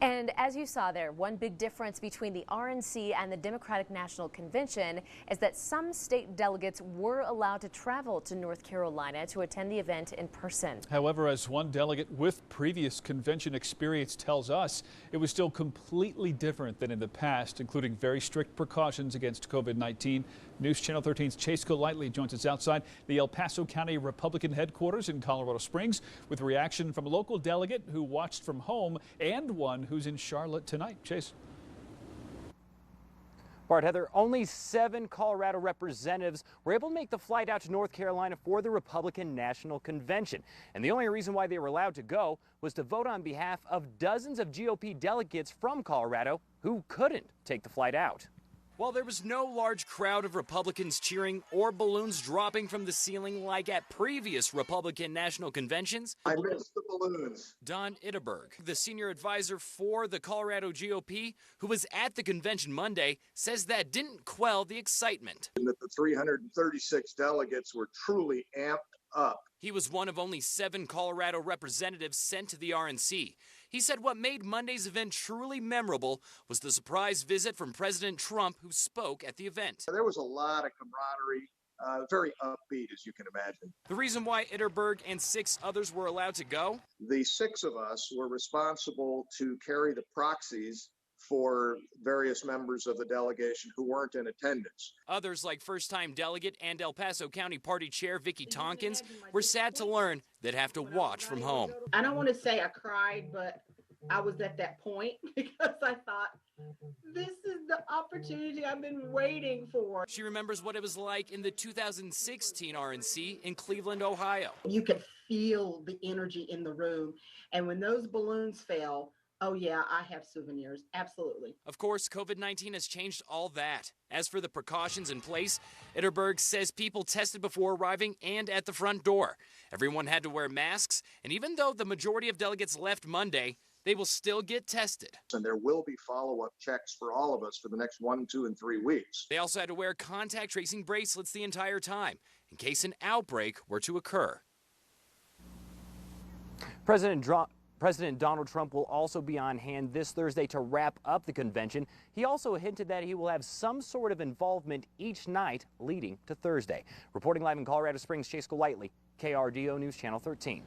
And as you saw there, one big difference between the RNC and the Democratic National Convention is that some state delegates were allowed to travel to North Carolina to attend the event in person. However, as one delegate with previous convention experience tells us, it was still completely different than in the past, including very strict precautions against COVID-19. News Channel 13's Chase Golightly joins us outside the El Paso County Republican headquarters in Colorado Springs with reaction from a local delegate who watched from home and one who's in Charlotte tonight. Chase. Bart, Heather, only 7 Colorado representatives were able to make the flight out to North Carolina for the Republican National Convention. And the only reason why they were allowed to go was to vote on behalf of dozens of GOP delegates from Colorado who couldn't take the flight out. While there was no large crowd of Republicans cheering or balloons dropping from the ceiling like at previous Republican National Conventions, I missed the balloons. Don Itterberg, the senior advisor for the Colorado GOP, who was at the convention Monday, says that didn't quell the excitement. And that the 336 delegates were truly amped up. He was one of only 7 Colorado representatives sent to the RNC. He said what made Monday's event truly memorable was the surprise visit from President Trump, who spoke at the event. There was a lot of camaraderie, very upbeat, as you can imagine. The reason why Itterberg and 6 others were allowed to go? The 6 of us were responsible to carry the proxies for various members of the delegation who weren't in attendance. Others, like first-time delegate and El Paso County Party Chair Vicki Tompkins, were sad to learn they'd have to watch from home. I don't want to say I cried, but I was at that point because I thought, this is the opportunity I've been waiting for. She remembers what it was like in the 2016 RNC in Cleveland, Ohio. You could feel the energy in the room, and when those balloons fell, oh yeah, I have souvenirs, absolutely. Of course, COVID-19 has changed all that. As for the precautions in place, Itterberg says people tested before arriving and at the front door. Everyone had to wear masks, and even though the majority of delegates left Monday, they will still get tested. And there will be follow-up checks for all of us for the next 1, 2, and 3 weeks. They also had to wear contact tracing bracelets the entire time in case an outbreak were to occur. President Donald Trump will also be on hand this Thursday to wrap up the convention. He also hinted that he will have some sort of involvement each night leading to Thursday. Reporting live in Colorado Springs, Chase Golightly, KRDO News Channel 13.